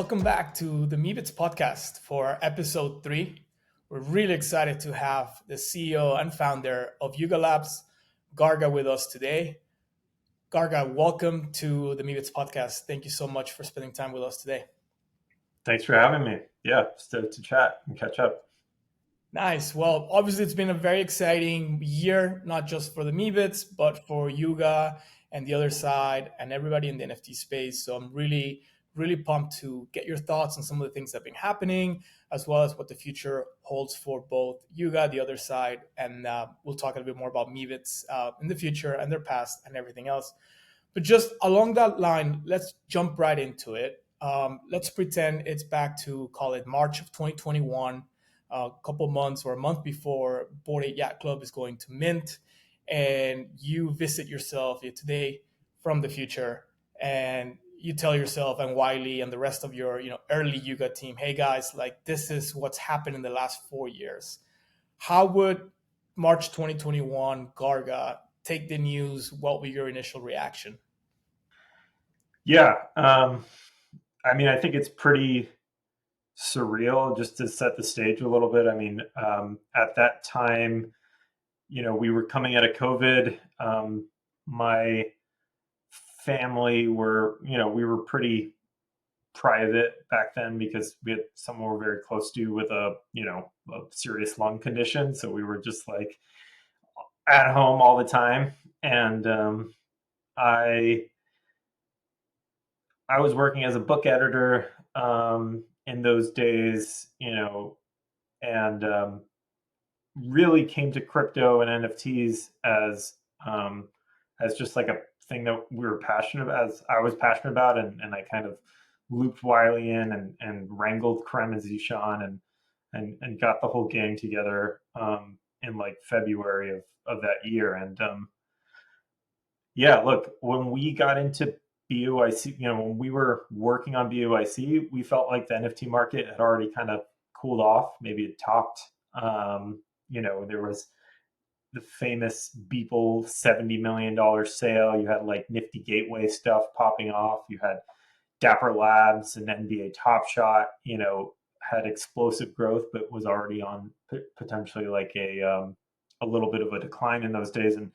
welcome back to the Meebits podcast for episode 3. We're really excited to have the CEO and founder of Yuga Labs, Garga, with us today. Garga, welcome to the Meebits podcast. Thank you so much for spending time with us today. Thanks for having me. Yeah, stoked to chat and catch up. Nice. Well, obviously, it's been a very exciting year, not just for the Meebits, but for Yuga and the other side and everybody in the NFT space. So I'm really pumped to get your thoughts on some of the things that have been happening, as well as what the future holds for both Yuga, the other side, and we'll talk a little bit more about Meebits in the future and their past and everything else. But just along that line, let's jump right into it. Let's pretend it's back to, call it March of 2021, a couple months or a month before Bored Ape Yacht Club is going to mint, and you visit yourself today from the future, and you tell yourself and Wiley and the rest of your early Yuga team, hey guys, like this is what's happened in the last 4 years. How would March 2021 Garga take the news? What would your initial reaction? Yeah, I think it's pretty surreal. Just to set the stage a little bit. At that time, we were coming out of COVID. My family we were pretty private back then because we had someone we're very close to with a serious lung condition. So we were just like at home all the time. And I was working as a book editor in those days, and really came to crypto and NFTs as just like a thing that we were passionate about, as I was passionate about, and I kind of looped Wiley in and wrangled Krem and Zishan and got the whole gang together in like February of that year. And yeah, look, when we got into BUIC, when we were working on BUIC, we felt like the NFT market had already kind of cooled off. Maybe it topped. There was the famous Beeple $70 million sale. You had like Nifty Gateway stuff popping off. You had Dapper Labs and NBA Top Shot, had explosive growth, but was already on potentially like a little bit of a decline in those days. And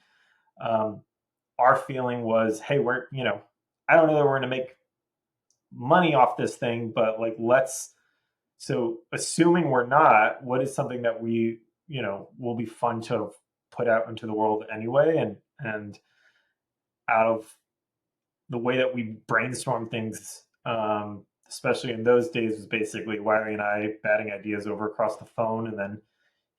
our feeling was, hey, I don't know that we're going to make money off this thing, but like, so assuming we're not, what is something that we, will be fun to put out into the world anyway? And out of the way that we brainstorm things, especially in those days, was basically Wiley and I batting ideas over across the phone, and then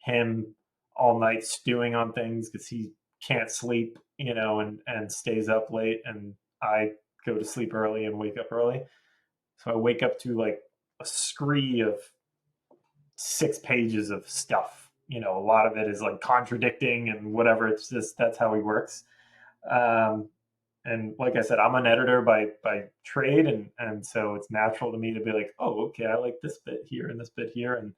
him all night stewing on things because he can't sleep, and stays up late, and I go to sleep early and wake up early. So I wake up to like a scree of 6 pages of stuff. A lot of it is like contradicting and whatever. It's just, that's how he works. And like I said, I'm an editor by trade. And so it's natural to me to be like, oh, okay, I like this bit here and this bit here.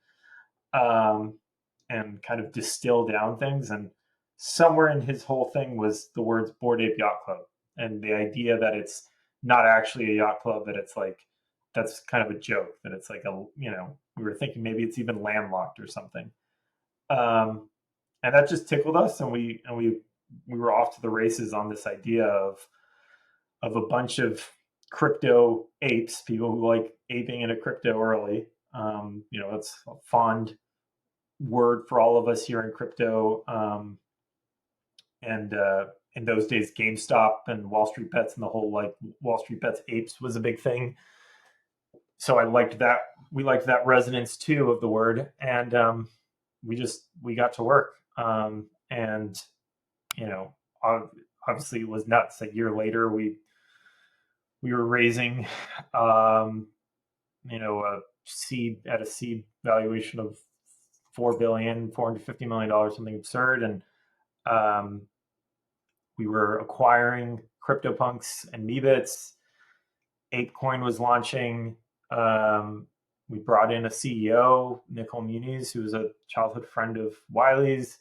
And kind of distill down things. And somewhere in his whole thing was the words Bored Ape Yacht Club. And the idea that it's not actually a yacht club, that it's like, that's kind of a joke, that it's like we were thinking maybe it's even landlocked or something. And that just tickled us. And we were off to the races on this idea of a bunch of crypto apes, people who like aping into crypto early. It's a fond word for all of us here in crypto. And in those days, GameStop and Wall Street Bets and the whole like Wall Street Bets apes was a big thing. So I liked that. We liked that resonance too of the word, and we got to work. And obviously it was nuts. A year later, we were raising, a seed valuation of $450 million, something absurd, and we were acquiring CryptoPunks and Meebits. ApeCoin was launching. We brought in a CEO, Nicole Muniz, who was a childhood friend of Wiley's.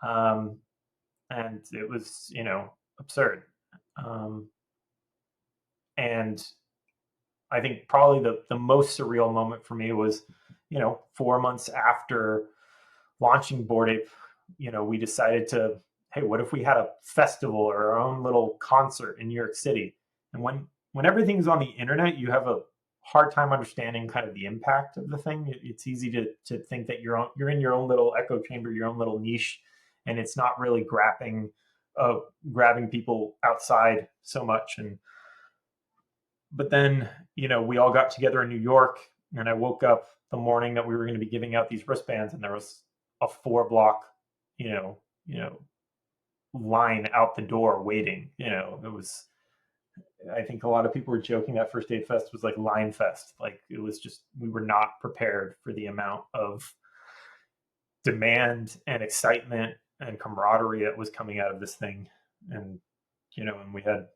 And it was, absurd. And I think probably the most surreal moment for me was, 4 months after launching Bored Ape, we decided to, hey, what if we had a festival or our own little concert in New York City? And when everything's on the internet, you have a hard time understanding kind of the impact of the thing. It's easy to think that you're in your own little echo chamber, your own little niche, and it's not really grabbing people outside so much. And but then, we all got together in New York, and I woke up the morning that we were going to be giving out these wristbands, and there was a 4 block, you know, line out the door waiting. It was. I think a lot of people were joking that First Aid Fest was like Line Fest. Like it was just we were not prepared for the amount of demand and excitement and camaraderie that was coming out of this thing. And and we had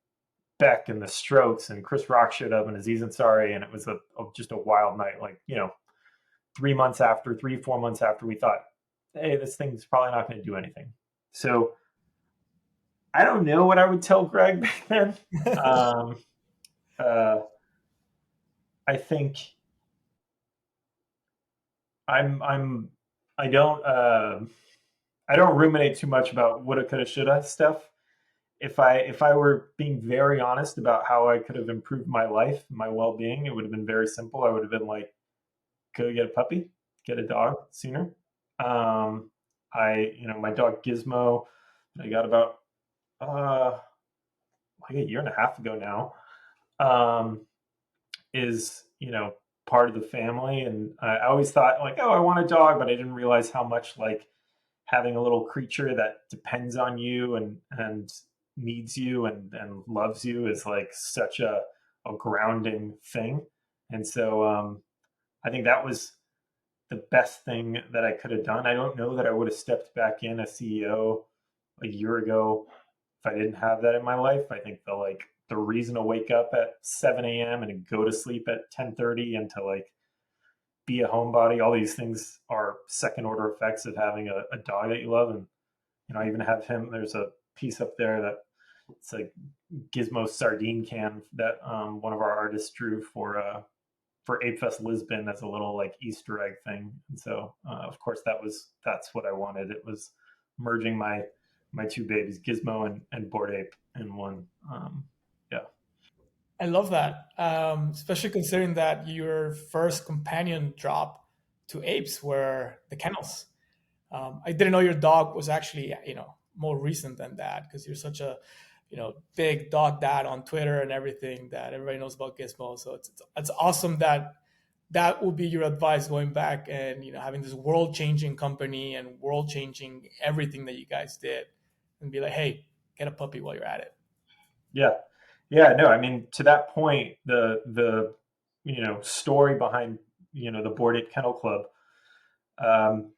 Beck and the Strokes and Chris Rock showed up and Aziz Ansari, and it was just a wild night. Like 4 months after we thought, hey, this thing's probably not going to do anything. So I don't know what I would tell Greg back then. Um, uh, I think I'm I don't I don't ruminate too much about woulda coulda shoulda stuff. If I were being very honest about how I could have improved my life, my well-being, it would have been very simple. I would have been like, go get a puppy, get a dog sooner. My dog Gizmo, I got about like a year and a half ago now, is part of the family, and I always thought like, oh, I want a dog, but I didn't realize how much like having a little creature that depends on you and needs you and loves you is like such a grounding thing. And so I think that was the best thing that I could have done. I don't know that I would have stepped back in as CEO a year ago if I didn't have that in my life. I think the reason to wake up at 7 a.m. and go to sleep at 10:30 and to like be a homebody, all these things are second order effects of having a dog that you love. And I even have him. There's a piece up there that it's like Gizmo sardine can that one of our artists drew for Ape Fest Lisbon as a little like Easter egg thing. And so of course that's what I wanted. It was merging my two babies, Gizmo and Bored Ape, in one. Yeah. I love that, especially considering that your first companion drop to apes were the kennels. I didn't know your dog was actually, more recent than that because you're such a, big dog dad on Twitter and everything that everybody knows about Gizmo. So it's awesome that that would be your advice going back and having this world changing company and world changing everything that you guys did, and be like, hey, get a puppy while you're at it. Yeah. Yeah. No, I mean, to that point, the story behind the Bored Ape Kennel Club. Um,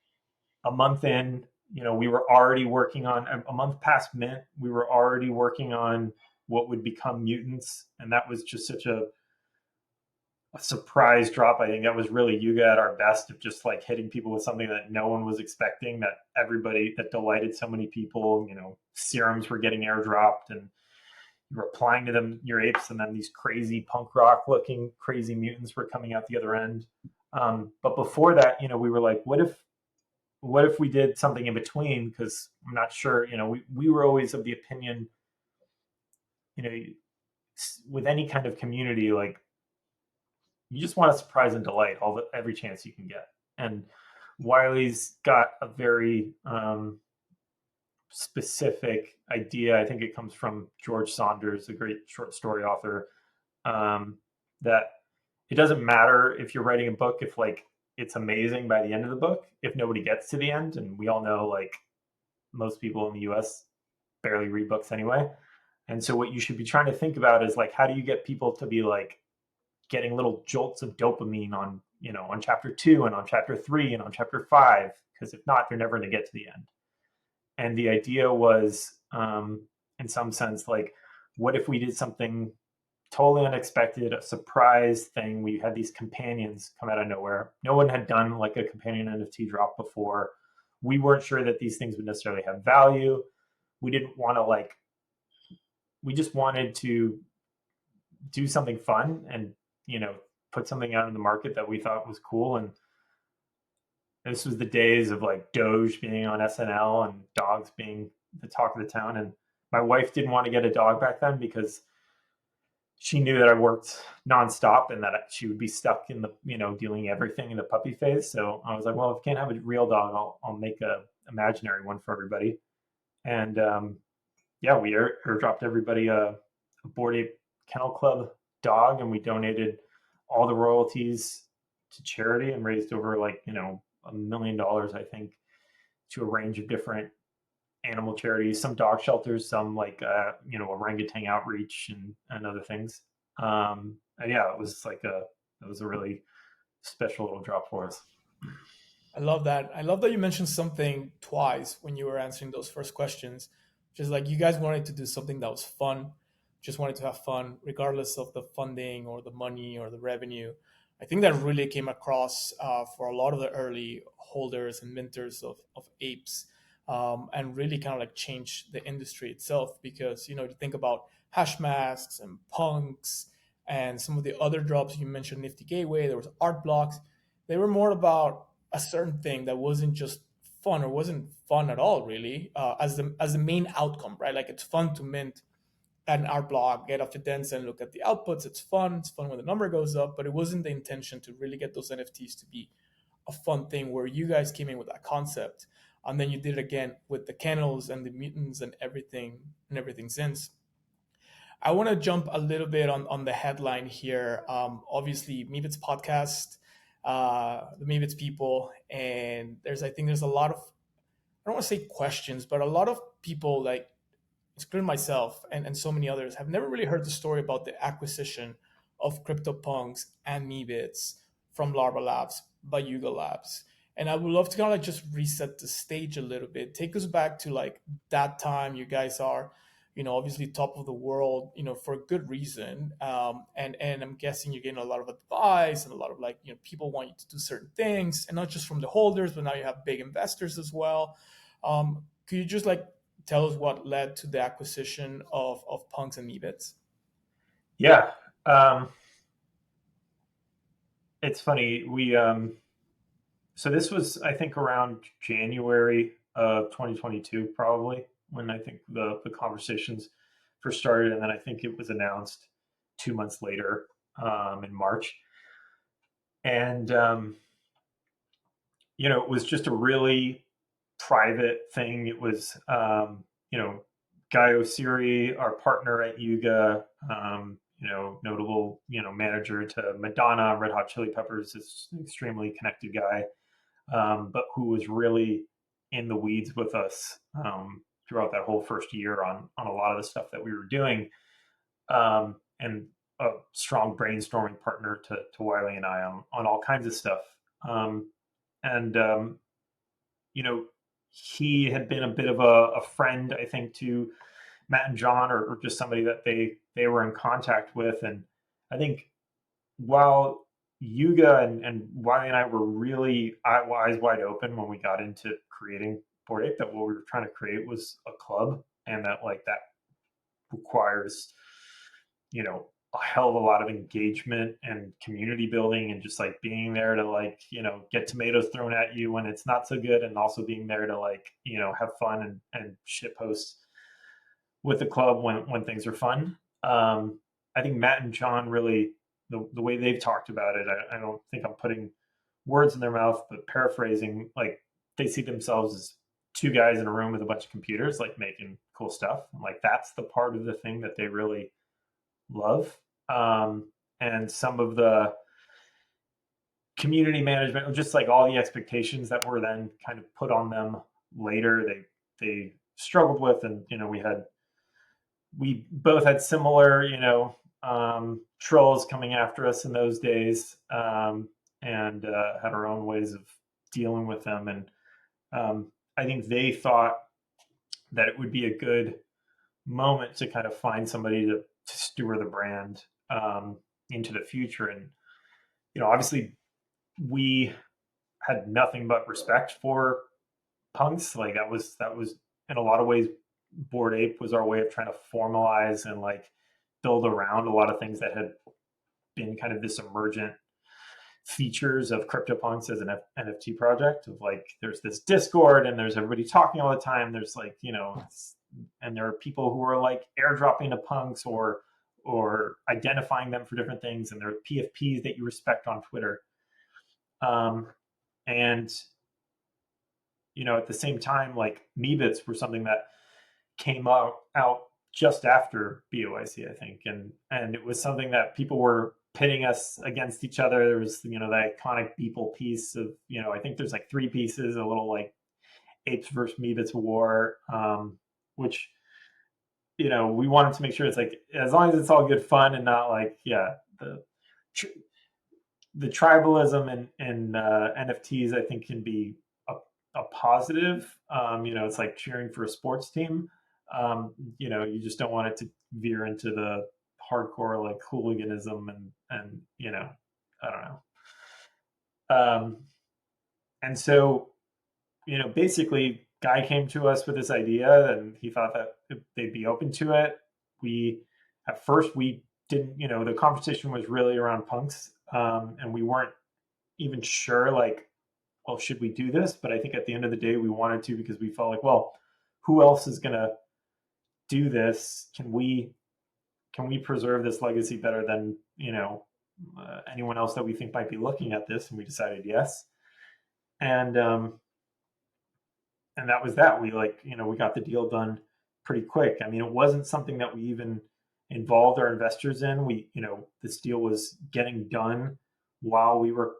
a month in, we were already working on a month past Mint. We were already working on what would become Mutants, and that was just such a surprise drop. I think that was really Yuga at our best of just like hitting people with something that no one was expecting, that delighted so many people. Serums were getting airdropped, and you were applying to them your apes, and then these crazy punk rock looking crazy mutants were coming out the other end. But before that, we were like, what if we did something in between? Because I'm not sure. We were always of the opinion, you know, with any kind of community, like you just want to surprise and delight every chance you can get. And Wiley's got a very specific idea. I think it comes from George Saunders, a great short story author, that it doesn't matter if you're writing a book if like it's amazing by the end of the book if nobody gets to the end. And we all know like most people in the US barely read books anyway. And so what you should be trying to think about is like, how do you get people to be like getting little jolts of dopamine on chapter 2 and on chapter 3 and on chapter 5? Because if not, they're never going to get to the end. And the idea was, in some sense, like, what if we did something totally unexpected, a surprise thing? We had these companions come out of nowhere. No one had done like a companion NFT drop before. We weren't sure that these things would necessarily have value. We didn't want to we just wanted to do something fun and you know, put something out in the market that we thought was cool. And this was the days of like Doge being on SNL and dogs being the talk of the town. And my wife didn't want to get a dog back then because she knew that I worked nonstop and that she would be stuck in the, doing everything in the puppy phase. So I was like, well, if I can't have a real dog, I'll make a imaginary one for everybody. And yeah, we airdropped everybody a Bored Ape Kennel Club dog, and we donated all the royalties to charity and raised over like $1 million, I think, to a range of different animal charities, some dog shelters, some like orangutan outreach and other things. And yeah, it was a really special little drop for us. I love that. I love that you mentioned something twice when you were answering those first questions. Just like you guys wanted to do something that was fun, just wanted to have fun, regardless of the funding or the money or the revenue. I think that really came across for a lot of the early holders and minters of apes, and really kind of like changed the industry itself. Because, you think about hash masks and punks and some of the other drops you mentioned, Nifty Gateway, there was art blocks. They were more about a certain thing that wasn't just fun or wasn't fun at all really, as the main outcome, right? Like it's fun to mint an art block, get off the dents and look at the outputs. It's fun when the number goes up, but it wasn't the intention to really get those NFTs to be a fun thing. Where you guys came in with that concept, and then you did it again with the kennels and the mutants and everything since. I want to jump a little bit on the headline here. Obviously, Meebits podcast, the Meebits people, and I think there's a lot of, I don't want to say questions, but a lot of people, like including myself and so many others, have never really heard the story about the acquisition of CryptoPunks and Meebits from Larva Labs by Yuga Labs. And I would love to kind of like just reset the stage a little bit. Take us back to like that time. You guys are, obviously top of the world, for a good reason. And I'm guessing you're getting a lot of advice and a lot of like, people want you to do certain things, and not just from the holders, but now you have big investors as well. Could you just like tell us what led to the acquisition of Punks and Meebits? Yeah. It's funny. So this was, I think, around January of 2022, probably, when I think the conversations first started. And then I think it was announced 2 months later, in March. And, it was just a really private thing. It was, Guy Osiri, our partner at Yuga, notable, manager to Madonna, Red Hot Chili Peppers, this extremely connected guy, but who was really in the weeds with us throughout that whole first year on a lot of the stuff that we were doing, and a strong brainstorming partner to Wiley and I on all kinds of stuff. And he had been a bit of a friend, I think, to Matt and John, or just somebody that they were in contact with. And I think while Yuga and Wiley and I were really eyes wide open when we got into creating Bored Ape, that what we were trying to create was a club, and that like that requires, a hell of a lot of engagement and community building, and just like being there to like, get tomatoes thrown at you when it's not so good, and also being there to like, have fun and shit post with the club when things are fun. I think Matt and John really, the way they've talked about it, I don't think I'm putting words in their mouth, but paraphrasing, like they see themselves as two guys in a room with a bunch of computers, like making cool stuff. Like that's the part of the thing that they really love. And some of the community management, or just like all the expectations that were then kind of put on them later, they struggled with. And we both had similar, trolls coming after us in those days, and had our own ways of dealing with them. And I think they thought that it would be a good moment to kind of find somebody to steward the brand into the future. And obviously we had nothing but respect for Punks. Like that was in a lot of ways, Bored Ape was our way of trying to formalize and like build around a lot of things that had been kind of this emergent features of CryptoPunks as an NFT project. Of like, there's this Discord, and there's everybody talking all the time. There's like, and there are people who are like airdropping to punks or identifying them for different things, and there are PFPs that you respect on Twitter. And at the same time, like Meebits were something that came out just after BOIC, I think, and it was something that people were pitting us against each other. There was the iconic Beeple piece of I think there's like three pieces, a little like apes versus Meebits war, which we wanted to make sure it's like, as long as it's all good fun and not like the tribalism in NFTs, I think can be a positive. It's like cheering for a sports team. You just don't want it to veer into the hardcore like hooliganism and I don't know. And so basically, guy came to us with this idea, and he thought that they'd be open to it. At first we didn't, the conversation was really around punks, and we weren't even sure like, well, should we do this? But I think at the end of the day, we wanted to, because we felt like, well, who else is going to do this? Can we preserve this legacy better than anyone else that we think might be looking at this? And we decided yes. And that was that. We we got the deal done pretty quick. I mean, it wasn't something that we even involved our investors in. This deal was getting done while we were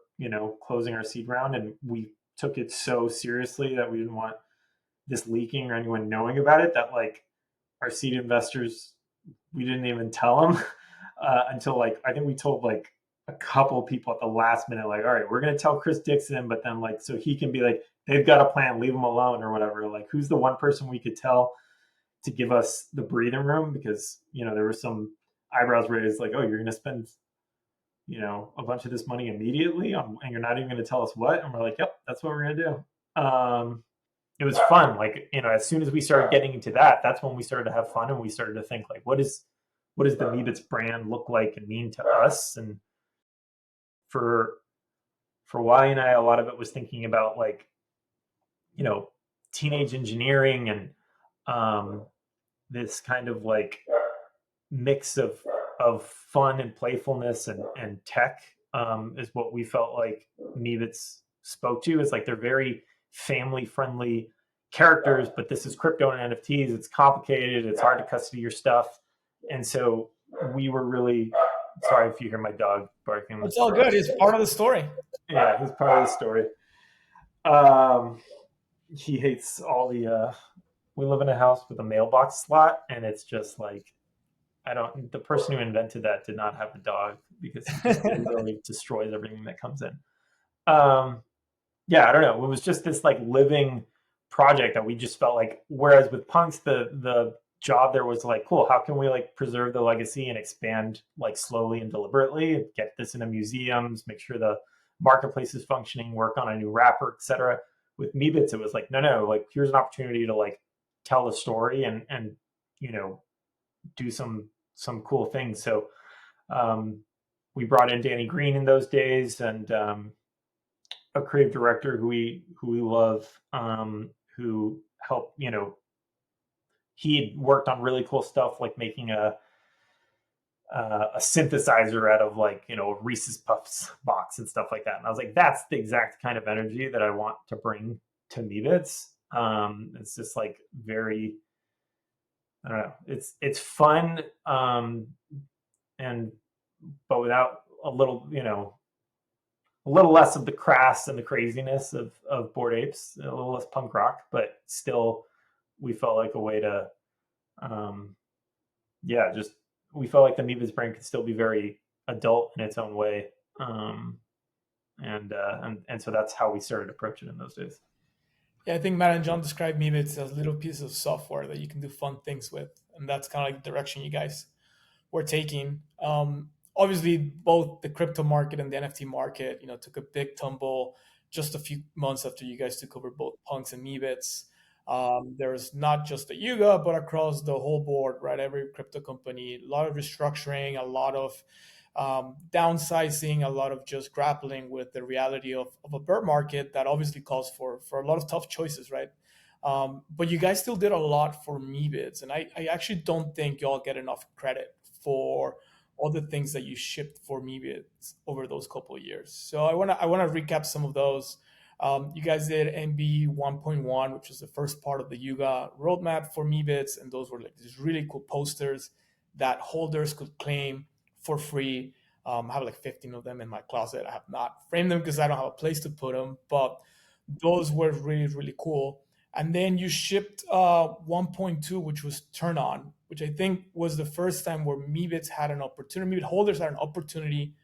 closing our seed round, and we took it so seriously that we didn't want this leaking or anyone knowing about it, that like our seed investors, we didn't even tell them until like, I think we told like a couple of people at the last minute, like, all right, we're going to tell Chris Dixon, but then like, so he can be like, they've got a plan, leave them alone or whatever. Like, who's the one person we could tell to give us the breathing room? Because there were some eyebrows raised, like, oh, you're going to spend a bunch of this money immediately, and you're not even going to tell us what? And we're like, yep, that's what we're going to do. It was fun. Like, as soon as we started getting into that, that's when we started to have fun, and we started to think like, what does the Meebits brand look like and mean to us? And for Y and I, a lot of it was thinking about like, teenage engineering and this kind of like mix of fun and playfulness and tech is what we felt like Meebits spoke to. It's like they're very family friendly characters, but this is crypto and NFTs. It's complicated. It's hard to custody your stuff. And so we were really, sorry if you hear my dog barking. It's all good. It's part of the story. Yeah, he's part of the story. He hates all the, we live in a house with a mailbox slot, and it's just like, the person who invented that did not have a dog, because it just literally destroys everything that comes in. Yeah, I don't know. It was just this like living project that we just felt like, whereas with punks, the job there was like, cool, how can we like preserve the legacy and expand like slowly and deliberately, get this into museums, make sure the marketplace is functioning, work on a new wrapper, etc. With Meebits, it was like, no, like here's an opportunity to like tell the story and do some cool things. So we brought in Danny Green in those days, and a creative director who we love, who helped. He had worked on really cool stuff like making a synthesizer out of like a Reese's Puffs box and stuff like that. And I was like, that's the exact kind of energy that I want to bring to Meebits. It's just like very, I don't know. It's fun, but without a little, a little less of the crass and the craziness of Bored Apes, a little less punk rock, but still, we felt like a way to, we felt like the Meebits brand could still be very adult in its own way, and so that's how we started approaching it in those days. Yeah, I think Matt and John described Meebits as little pieces of software that you can do fun things with, and that's kind of like the direction you guys were taking. Obviously, both the crypto market and the NFT market, took a big tumble just a few months after you guys took over both Punks and Meebits. There's not just the Yuga, but across the whole board, right? Every crypto company, a lot of restructuring, a lot of downsizing, a lot of just grappling with the reality of a bear market that obviously calls for a lot of tough choices, right? But you guys still did a lot for Meebits, and I actually don't think y'all get enough credit for all the things that you shipped for Meebits over those couple of years. So I wanna recap some of those. You guys did MB 1.1, which was the first part of the Yuga roadmap for Meebits, and those were like these really cool posters that holders could claim for free. I have like 15 of them in my closet. I have not framed them because I don't have a place to put them, but those were really, really cool. And then you shipped 1.2, which was Turn On, which I think was the first time where Meebits had an opportunity, Meebit holders had an opportunity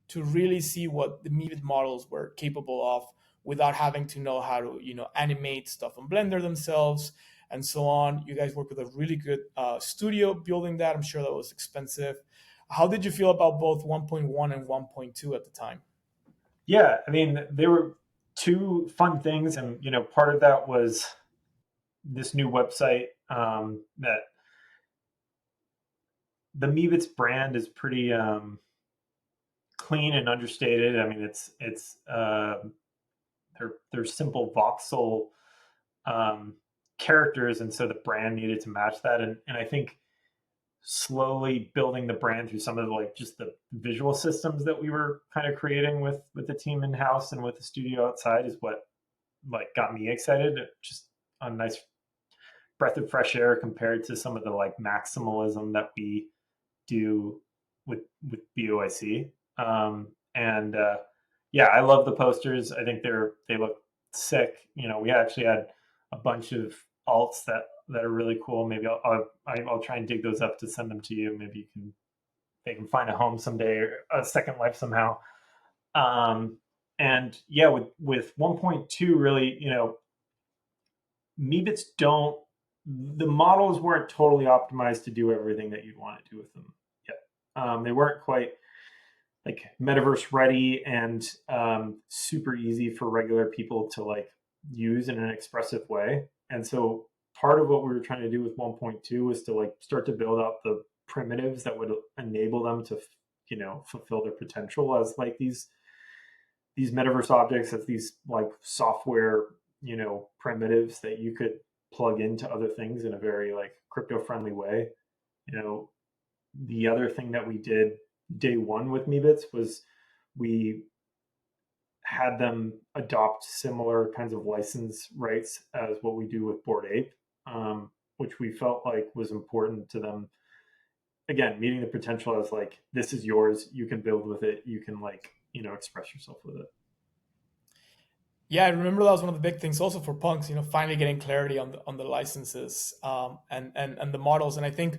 to really see what the Meebit models were capable of without having to know how to, animate stuff on Blender themselves and so on. You guys worked with a really good studio building that. I'm sure that was expensive. How did you feel about both 1.1 and 1.2 at the time? Yeah, I mean, they were two fun things, and part of that was this new website that the Meebits brand is pretty clean and understated. I mean, it's they're simple voxel characters, and so the brand needed to match that. And I think slowly building the brand through some of the, like, just the visual systems that we were kind of creating with the team in house and with the studio outside is what like got me excited. Just a nice breath of fresh air compared to some of the like maximalism that we do with BOIC. And yeah, I love the posters. I think they look sick. We actually had a bunch of alts that are really cool. Maybe I'll try and dig those up to send them to you. Maybe they can find a home someday or a second life somehow. And yeah, with 1.2, really, Meebits don't the models weren't totally optimized to do everything that you'd want to do with them yet. They weren't quite like metaverse ready and super easy for regular people to like use in an expressive way. And so part of what we were trying to do with 1.2 was to like start to build out the primitives that would enable them to fulfill their potential as like these metaverse objects, as these like software primitives that you could plug into other things in a very like crypto friendly way. The other thing that we did day one with Meebits was we had them adopt similar kinds of license rights as what we do with Bored Ape, which we felt like was important to them. Again, meeting the potential as like, this is yours, you can build with it, you can like express yourself with it. Yeah, I remember that was one of the big things also for punks, finally getting clarity on the licenses, and the models. And I think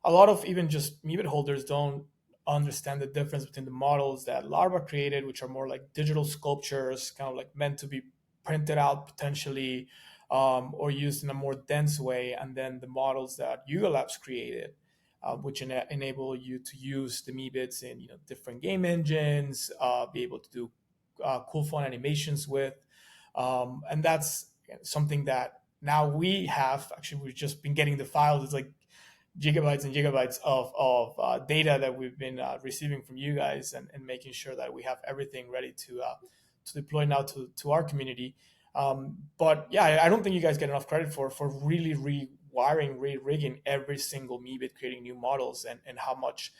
a lot of even just Meebit holders don't understand the difference between the models that Larva created, which are more like digital sculptures, kind of like meant to be printed out potentially, or used in a more dense way, and then the models that Yuga Labs created, which enable you to use the Meebits in different game engines, be able to do cool fun animations with, and that's something that now we have. Actually, we've just been getting the files. It's like gigabytes and gigabytes of data that we've been receiving from you guys, and making sure that we have everything ready to deploy now to our community. But yeah, I don't think you guys get enough credit for really rewiring, re-rigging every single Meebit, creating new models, and how much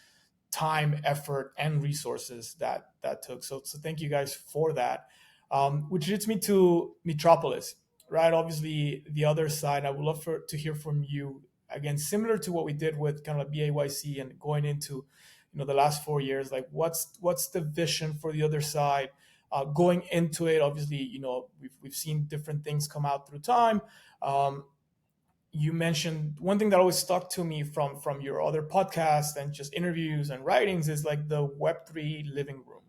time, effort, and resources that took. So thank you guys for that. Which leads me to Meetropolis, right? Obviously, the other side. I would love to hear from you again, similar to what we did with kind of BAYC and going into the last 4 years. Like, what's the vision for the other side? Going into it, obviously, we've seen different things come out through time. You mentioned one thing that always stuck to me from your other podcasts and just interviews and writings is like the Web3 living room.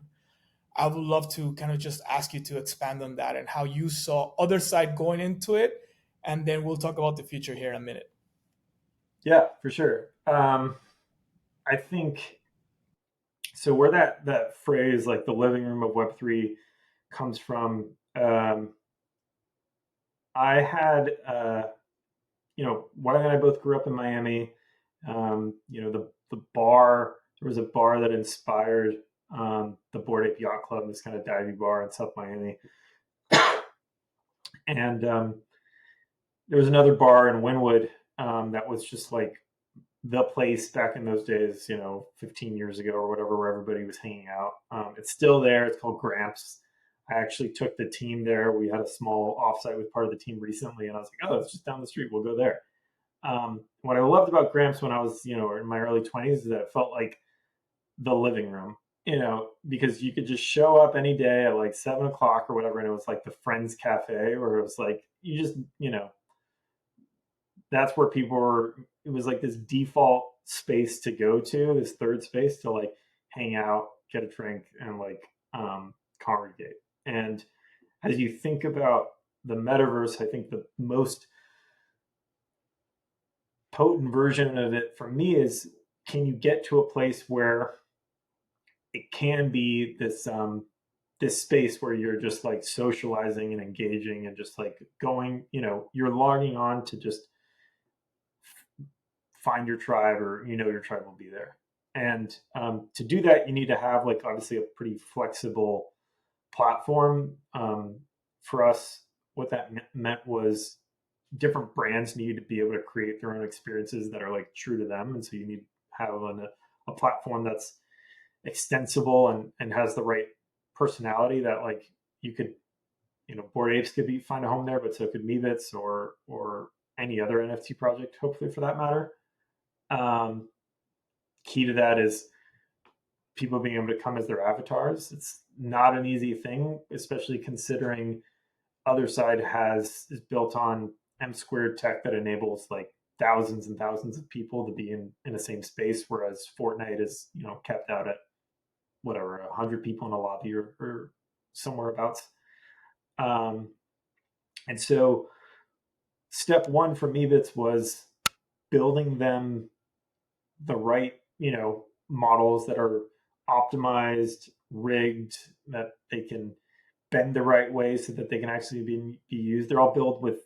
I would love to kind of just ask you to expand on that and how you saw other side going into it, and then we'll talk about the future here in a minute. Yeah, for sure. I think so. Where that phrase, like the living room of Web3, comes from. I had, Wiley and I both grew up in Miami. The bar. there was a bar that inspired the Bored Ape Yacht Club, this kind of divey bar in South Miami. And there was another bar in Wynwood that was just like the place back in those days, 15 years ago or whatever, where everybody was hanging out. It's still there. It's called Gramps. I actually took the team there. We had a small offsite with part of the team recently, and I was like, oh, it's just down the street. We'll go there. What I loved about Gramps when I was, in my early 20s is that it felt like the living room, because you could just show up any day at like 7 o'clock or whatever, and it was like the Friends Cafe, where it was like, you just, that's where people were. It was like this default space to go to, this third space to like hang out, get a drink, and like congregate. And as you think about the metaverse, I think the most potent version of it for me is, can you get to a place where it can be this space where you're just like socializing and engaging and just like going, you're logging on to just find your tribe, or your tribe will be there. And to do that, you need to have like obviously a pretty flexible platform. For us, what that meant was different brands need to be able to create their own experiences that are like true to them, and so you need to have a platform that's extensible and has the right personality that like you could, Bored Apes could find a home there, but so could Meebits or any other NFT project, hopefully, for that matter. Key to that is people being able to come as their avatars. It's not an easy thing, especially considering other side is built on M squared tech that enables like thousands and thousands of people to be in the same space, whereas Fortnite is kept out at whatever 100 people in a lobby or somewhere abouts. And so step one for Meebits was building them the right models that are optimized, rigged, that they can bend the right way so that they can actually be used. They're all built with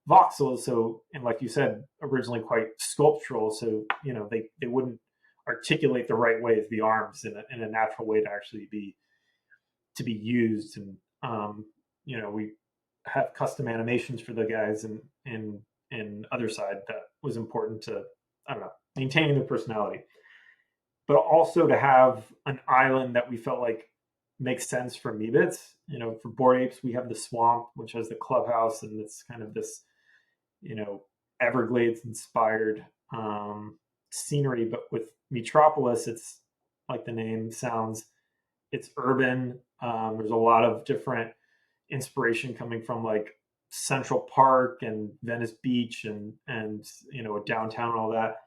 voxels, so, and like you said, originally quite sculptural, so they wouldn't articulate the right way as the arms in a natural way to actually be used. And we have custom animations for the guys in other side that was important to, I don't know, maintaining their personality, but also to have an island that we felt like makes sense for Meebits. For Bored Apes, we have the swamp, which has the clubhouse, and it's kind of this, Everglades inspired scenery. But with Meetropolis, it's like the name sounds, it's urban. There's a lot of different inspiration coming from like Central Park and Venice Beach and downtown and all that.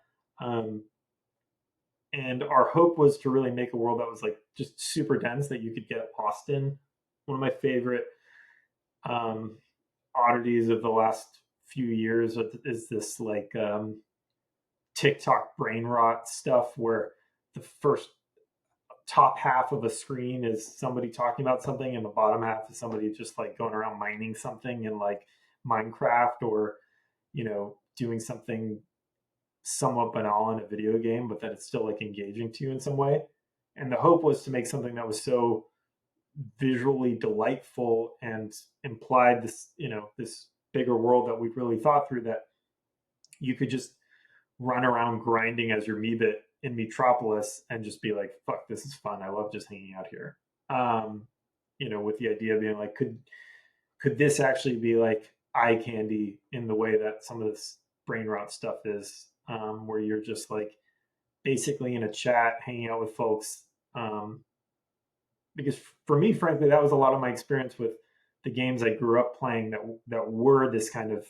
And our hope was to really make a world that was like just super dense, that you could get lost in. One of my favorite oddities of the last few years is this like TikTok brain rot stuff, where the first top half of a screen is somebody talking about something, and the bottom half is somebody just like going around mining something in like Minecraft, or doing something somewhat banal in a video game, but that it's still like engaging to you in some way. And the hope was to make something that was so visually delightful and implied this this bigger world that we really thought through, that you could just run around grinding as your Meebit in Meetropolis and just be like, fuck, this is fun, I love just hanging out here. With the idea being like, could this actually be like eye candy in the way that some of this brain rot stuff is, where you're just like basically in a chat hanging out with folks. Because for me, frankly, that was a lot of my experience with the games I grew up playing, that were this kind of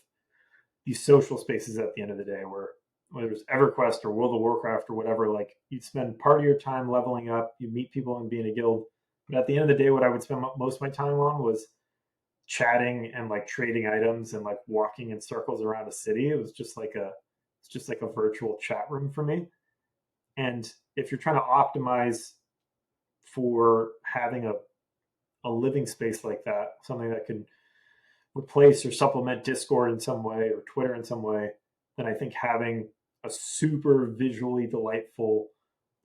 these social spaces at the end of the day, where whether it was EverQuest or World of Warcraft or whatever, like you'd spend part of your time leveling up, you meet people and be in a guild. But at the end of the day, what I would spend most of my time on was chatting and like trading items and like walking in circles around a city. It's just like a virtual chat room for me. And if you're trying to optimize for having a living space like that, something that can replace or supplement Discord in some way or Twitter in some way, then I think having a super visually delightful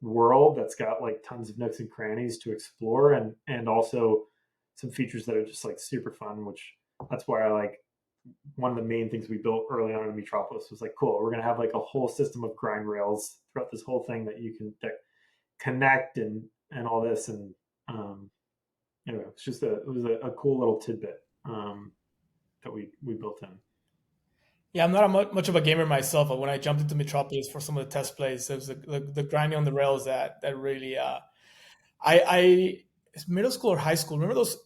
world that's got like tons of nooks and crannies to explore, and also some features that are just like super fun, which that's why I like one of the main things we built early on in Meetropolis was like, cool, we're gonna have like a whole system of grind rails throughout this whole thing that you can connect and all this, and anyway, it's just it was a cool little tidbit that we built in. Yeah, I'm not much of a gamer myself, but when I jumped into Metropolis for some of the test plays, it was the grinding on the rails that really I middle school or high school. Remember those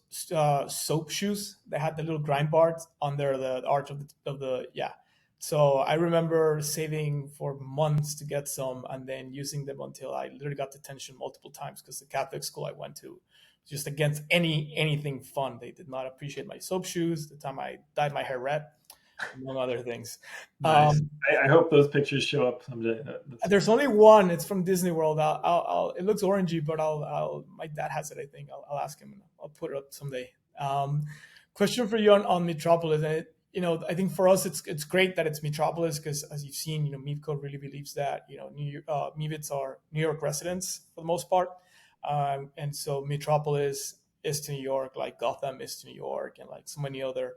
soap shoes that had the little grind bars under the arch of the yeah. So I remember saving for months to get some, and then using them until I literally got detention multiple times because the Catholic school I went to just against anything fun. They did not appreciate my soap shoes. The time I dyed my hair red, among other things. Nice. Um, I hope those pictures show up someday. there's only one. It's from Disney World. it looks orangey, but my dad has it. I think I'll ask him. And I'll put it up someday. Question for you on Meetropolis, and I think for us it's great that it's Meetropolis because as you've seen, Meepco really believes that Meebits are New York residents for the most part, and so Meetropolis is to New York, like Gotham is to New York, and like so many other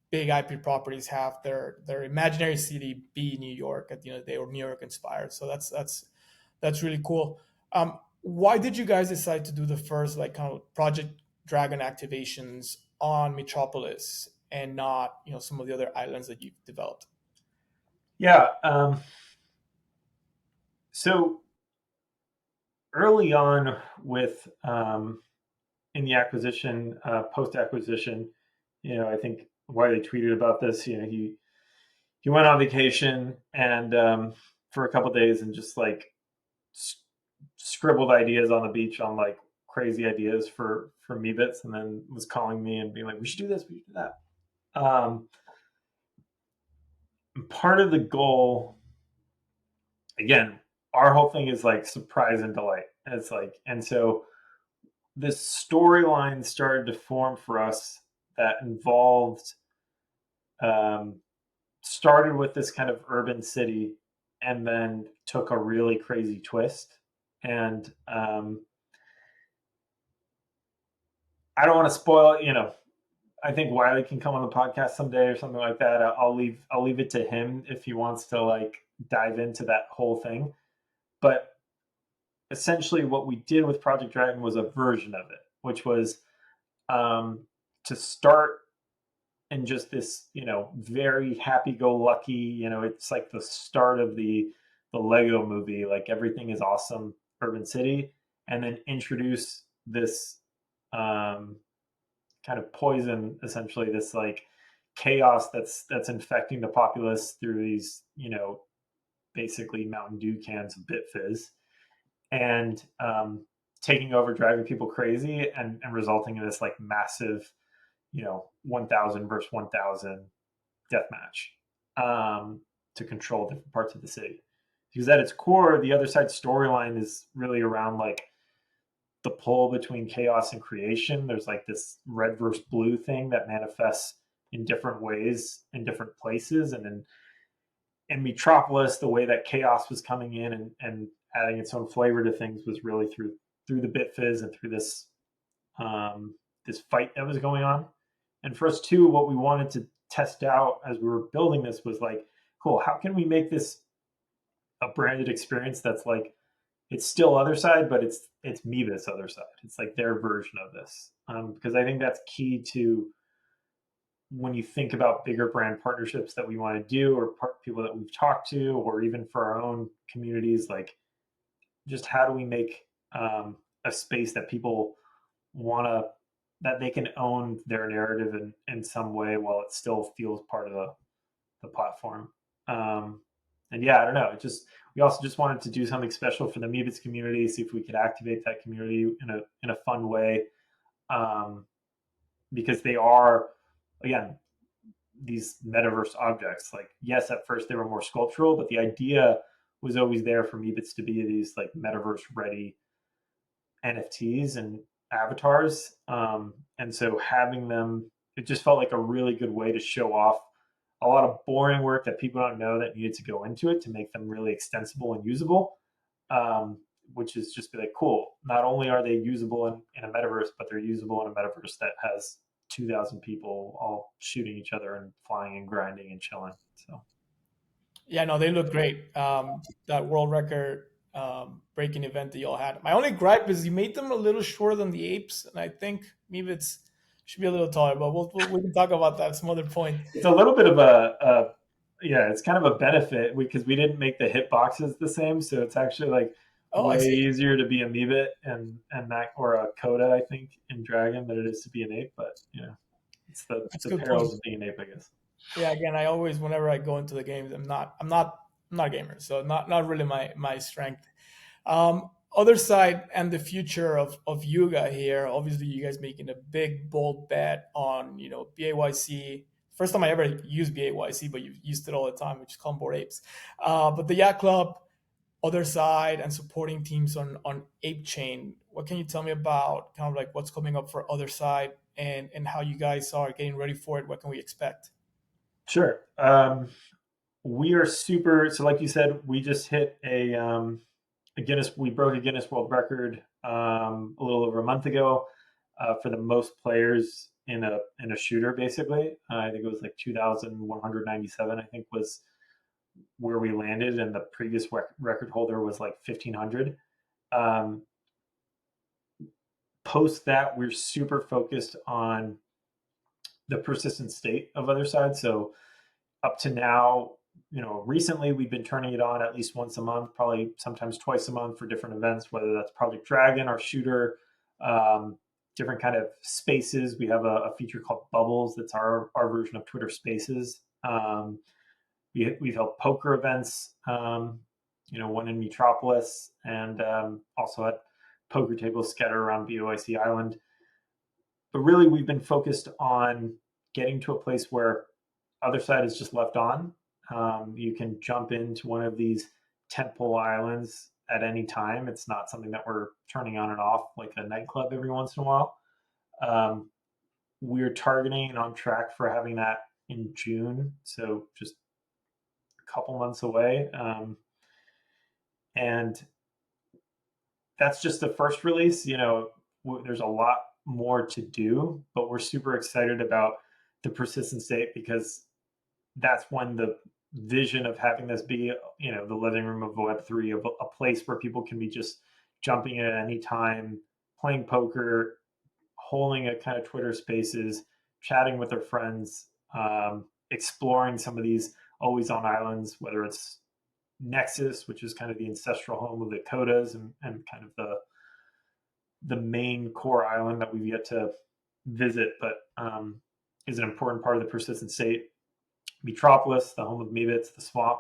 big IP properties have their imaginary city be New York at the end of the day, or New York inspired. So that's really cool. Why did you guys decide to do the first like kind of Project Dragon activations on Metropolis and not some of the other islands that you've developed? Yeah. So early on with in the acquisition, post acquisition, I think Wiley tweeted about this. He went on vacation and for a couple of days and just like scribbled ideas on the beach on like crazy ideas for Meebits, and then was calling me and being like, "We should do this, we should do that." Part of the goal, again, our whole thing is like surprise and delight. It's like, and so this storyline started to form for us that involved started with this kind of urban city and then took a really crazy twist. And I don't want to spoil it. I think Wiley can come on the podcast someday or something like that. I'll leave it to him if he wants to like dive into that whole thing. But essentially, what we did with Project Dragon was a version of it, which was to start in just this, very happy-go-lucky. It's like the start of the Lego movie, like everything is awesome, urban city, and then introduce this kind of poison, essentially this like chaos that's infecting the populace through these, basically Mountain Dew cans of Bit Fizz, and taking over, driving people crazy, and resulting in this like massive, 1,000 versus 1,000 death match to control different parts of the city. Because at its core, the other side storyline is really around like the pull between chaos and creation. There's like this red versus blue thing that manifests in different ways in different places. And in Meetropolis, the way that chaos was coming in and adding its own flavor to things was really through the Bit Fizz and through this fight that was going on. And for us too, what we wanted to test out as we were building this was like, cool, how can we make this a branded experience that's like, it's still other side, but it's Meebits other side. It's like their version of this, because I think that's key to when you think about bigger brand partnerships that we want to do, or people that we've talked to, or even for our own communities. Like, just how do we make a space that people want to, that they can own their narrative in some way while it still feels part of the platform. And yeah, I don't know. We also just wanted to do something special for the Meebits community, see if we could activate that community in a fun way, because they are, again, these metaverse objects. Like, yes, at first they were more sculptural, but the idea was always there for Meebits to be these like metaverse ready NFTs and avatars. And so having them, it just felt like a really good way to show off a lot of boring work that people don't know that needed to go into it to make them really extensible and usable, which is just be like, cool. Not only are they usable in a metaverse, but they're usable in a metaverse that has 2,000 people all shooting each other and flying and grinding and chilling. So Yeah, no, they look great. That world record breaking event that y'all had. My only gripe is you made them a little shorter than the apes, and I think maybe it's should be a little taller. But we can talk about that some other point. it's a little bit of a yeah, it's kind of a benefit because we didn't make the hitboxes the same, so it's actually like Oh, I way see. easier to be a Meebit and that or a Coda, I think, in Dragon than it is to be an ape. But yeah, it's That's a the good point. perils of being an ape, I guess. Yeah, again, I always whenever I go into the games, I'm not a gamer, so not really my strength. Other side and the future of Yuga here. Obviously, you guys making a big bold bet on BAYC. First time I ever used BAYC, but you've used it all the time, which is called Bored Apes. But the Yacht Club, other side, and supporting teams on Ape Chain. What can you tell me about kind of like what's coming up for other side and how you guys are getting ready for it? What can we expect? Sure. We are super. So, like you said, we just hit a Guinness. We broke a Guinness World Record a little over a month ago for the most players in a shooter. Basically, I think it was like 2,197. I think was where we landed, and the previous record holder was like 1,500. Um, Post that, we're super focused on the persistent state of other side. So up to now, recently we've been turning it on at least once a month, probably sometimes twice a month for different events, whether that's Project Dragon, our shooter, um, different kind of spaces. We have a feature called Bubbles. That's our version of Twitter Spaces. We've held poker events, one in Meetropolis, and also at poker tables scattered around BOIC Island. But really, we've been focused on getting to a place where other side is just left on. You can jump into one of these tentpole islands at any time. It's not something that we're turning on and off like a nightclub every once in a while. Um, we're targeting and on track for having that in June, so just a couple months away. And that's just the first release. There's a lot more to do, but we're super excited about the persistent state because that's when the vision of having this be, the living room of Web3, of a place where people can be just jumping in at any time, playing poker, holding a kind of Twitter spaces, chatting with their friends, exploring some of these always on islands, whether it's Nexus, which is kind of the ancestral home of the Kodas and kind of the main core island that we've yet to visit, but is an important part of the persistent state. Meetropolis, the home of Meebits, the swamp,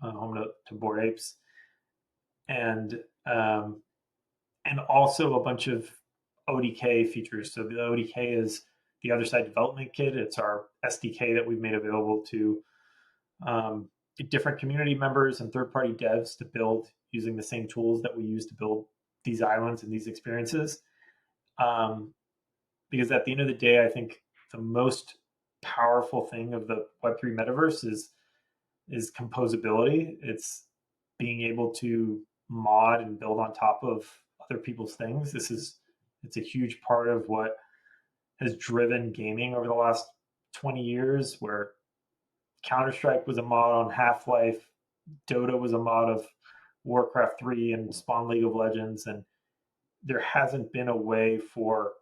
home to Bored Apes, and um, and also a bunch of ODK features. So the ODK is the Other Side Development Kit. It's our SDK that we've made available to different community members and third-party devs to build using the same tools that we use to build these islands and these experiences. Because at the end of the day, I think the most powerful thing of the Web3 metaverse is composability. It's being able to mod and build on top of other people's things. It's a huge part of what has driven gaming over the last 20 years, where Counter-Strike was a mod on Half-Life, Dota was a mod of Warcraft 3 and Spawn League of Legends, and there hasn't been a way for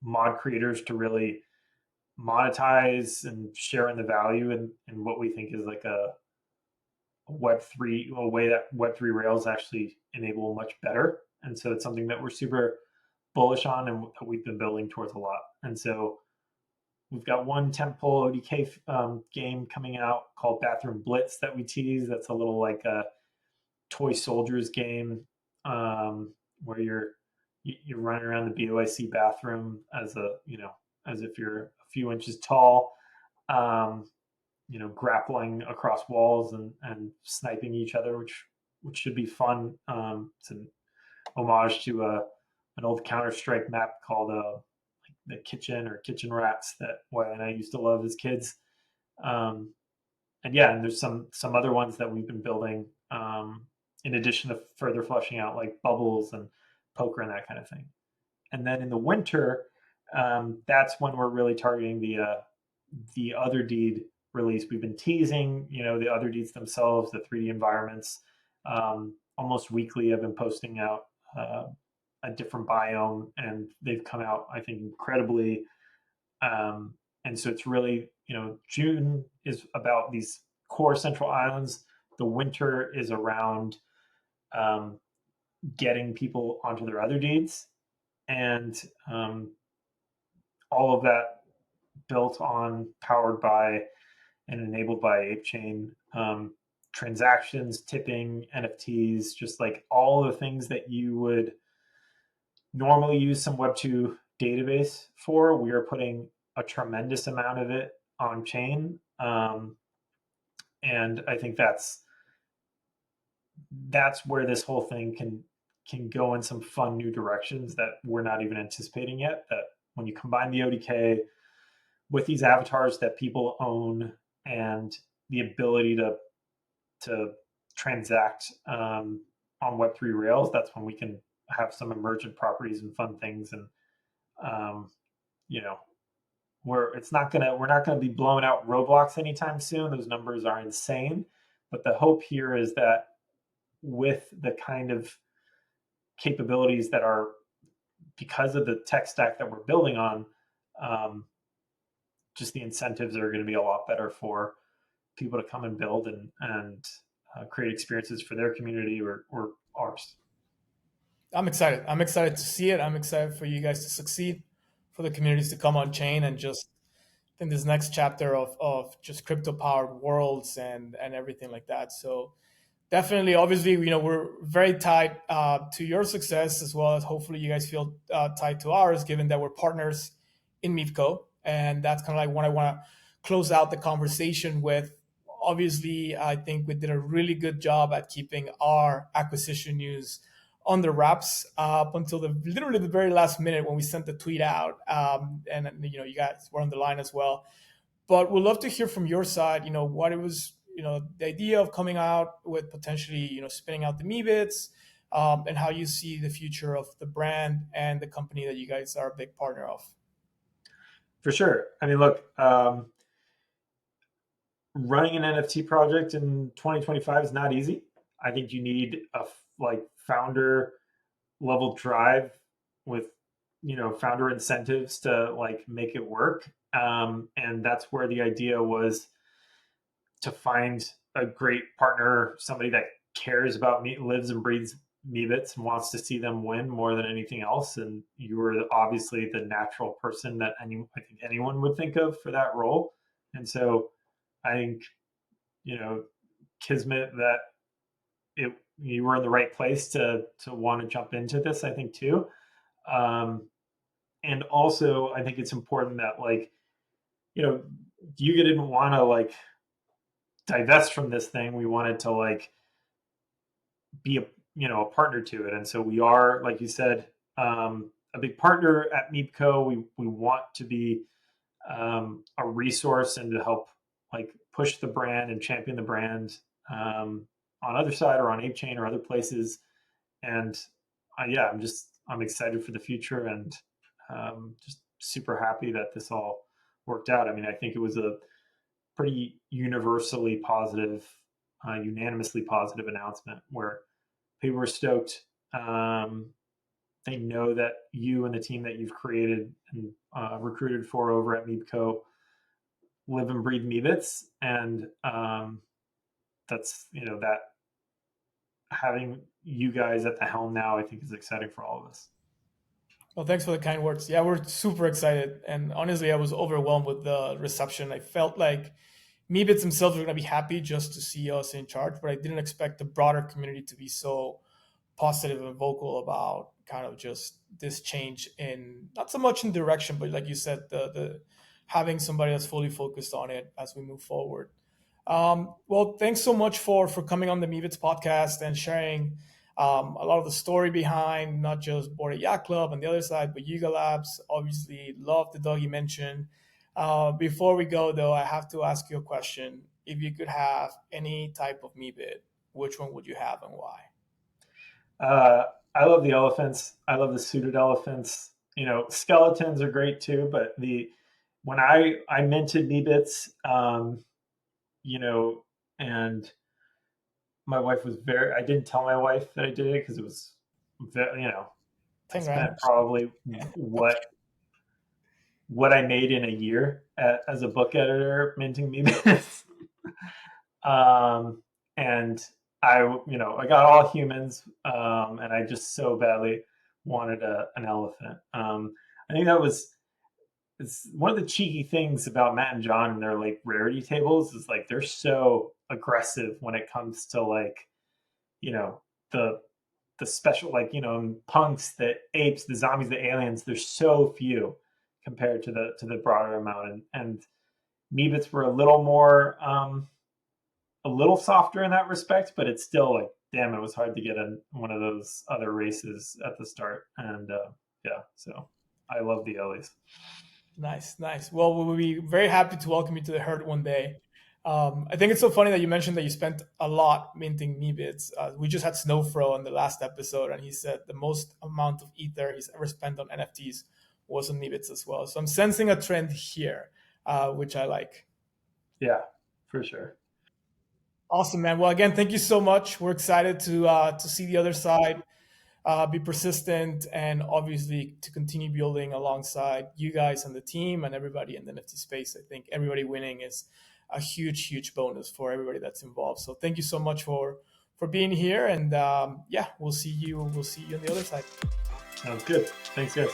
mod creators to really monetize and share in the value in what we think is like a Web3, a way that Web3 Rails actually enable much better. And so it's something that we're super bullish on and that we've been building towards a lot. And so we've got one tentpole ODK game coming out called Bathroom Blitz that we tease. That's a little like a toy soldiers game where you're running around the BOIC bathroom as if you're a few inches tall, grappling across walls and sniping each other, which should be fun. It's an homage to an old Counter Strike map called the Kitchen or Kitchen Rats that Wiley and I used to love as kids. And there's some other ones that we've been building in addition to further fleshing out like bubbles and poker and that kind of thing. And then in the winter, that's when we're really targeting the other deed release. We've been teasing, the other deeds themselves, the 3D environments. Almost weekly, I've been posting out a different biome, and they've come out, I think, incredibly. And so it's really, June is about these core central islands. The winter is around getting people onto their other deeds, and all of that built on, powered by, and enabled by ApeChain. Transactions, tipping, NFTs, just like all the things that you would normally use some Web2 database for, we are putting a tremendous amount of it on chain. And I think that's where this whole thing can go in some fun new directions that we're not even anticipating yet. That when you combine the ODK with these avatars that people own and the ability to transact on Web3 rails, that's when we can have some emergent properties and fun things. And you know, we're not gonna be blowing out Roblox anytime soon. Those numbers are insane. But the hope here is that with the kind of capabilities that are, because of the tech stack that we're building on, just the incentives are going to be a lot better for people to come and build and create experiences for their community or ours. I'm excited. I'm excited to see it. I'm excited for you guys to succeed, for the communities to come on chain, and just in this next chapter of just crypto powered worlds and everything like that. So definitely, obviously, we're very tied to your success, as well as hopefully you guys feel tied to ours, given that we're partners in Meepco. And that's kind of like what I want to close out the conversation with. Obviously, I think we did a really good job at keeping our acquisition news under wraps up until literally the very last minute when we sent the tweet out. And you guys were on the line as well. But we'd love to hear from your side, what it was, the idea of coming out with potentially, spinning out the Meebits, and how you see the future of the brand and the company that you guys are a big partner of. For sure. I mean, look, running an NFT project in 2025 is not easy. I think you need a founder level drive with founder incentives to make it work. And that's where the idea was to find a great partner, somebody that cares about me, lives and breathes Meebits, and wants to see them win more than anything else. And you were obviously the natural person that I think anyone would think of for that role. And so I think, kismet that you were in the right place to want to jump into this, I think too. And also I think it's important that Yuga didn't want to divest from this thing. We wanted to be a partner to it. And so we are, like you said, a big partner at Meepco. We want to be a resource and to help push the brand and champion the brand on other side or on ApeChain or other places. And yeah, I'm excited for the future, and just super happy that this all worked out. I mean, I think it was a pretty universally positive, unanimously positive announcement where people were stoked. They know that you and the team that you've created and recruited for over at Meepco live and breathe Meebits, and that's that having you guys at the helm now, I think, is exciting for all of us. Well, thanks for the kind words. Yeah, we're super excited, and honestly, I was overwhelmed with the reception. I felt like Meebits themselves were going to be happy just to see us in charge, but I didn't expect the broader community to be so positive and vocal about kind of just this change in, not so much in direction, but like you said, the having somebody that's fully focused on it as we move forward. Well, thanks so much for coming on the Meebits podcast and sharing a lot of the story behind not just Bored Ape Yacht Club on the other side, but Yuga Labs. Obviously, love the dog you mentioned. Before we go, though, I have to ask you a question. If you could have any type of Meebit, which one would you have and why? I love the elephants. I love the suited elephants. Skeletons are great too, but the when I minted Meebits, you know, and my wife was very. I didn't tell my wife that I did it because it was, I 10 grand. spent probably what I made in a year as a book editor minting Meebits. And I got all humans, and I just so badly wanted an elephant. I think that was it's one of the cheeky things about Matt and John and their like rarity tables is like they're so aggressive when it comes to like you know the special like punks, the apes, the zombies, the aliens. There's so few compared to the broader amount, and Meebits were a little softer in that respect, but it's still like, damn, it was hard to get in one of those other races at the start. And yeah, so I love the Ellie's. Nice, nice. Well, we'll be very happy to welcome you to the herd one day. I think it's so funny that you mentioned that you spent a lot minting Meebits. We just had Snowfro on the last episode, and he said the most amount of ether he's ever spent on NFTs was on Meebits as well. So I'm sensing a trend here, which I like. Yeah, for sure. Awesome, man. Well, again, thank you so much. We're excited to see the other side, be persistent, and obviously to continue building alongside you guys and the team and everybody in the NFT space. I think everybody winning is a huge, huge bonus for everybody that's involved. So thank you so much for being here, and yeah, we'll see you. We'll see you on the other side. Sounds good. Thanks, guys.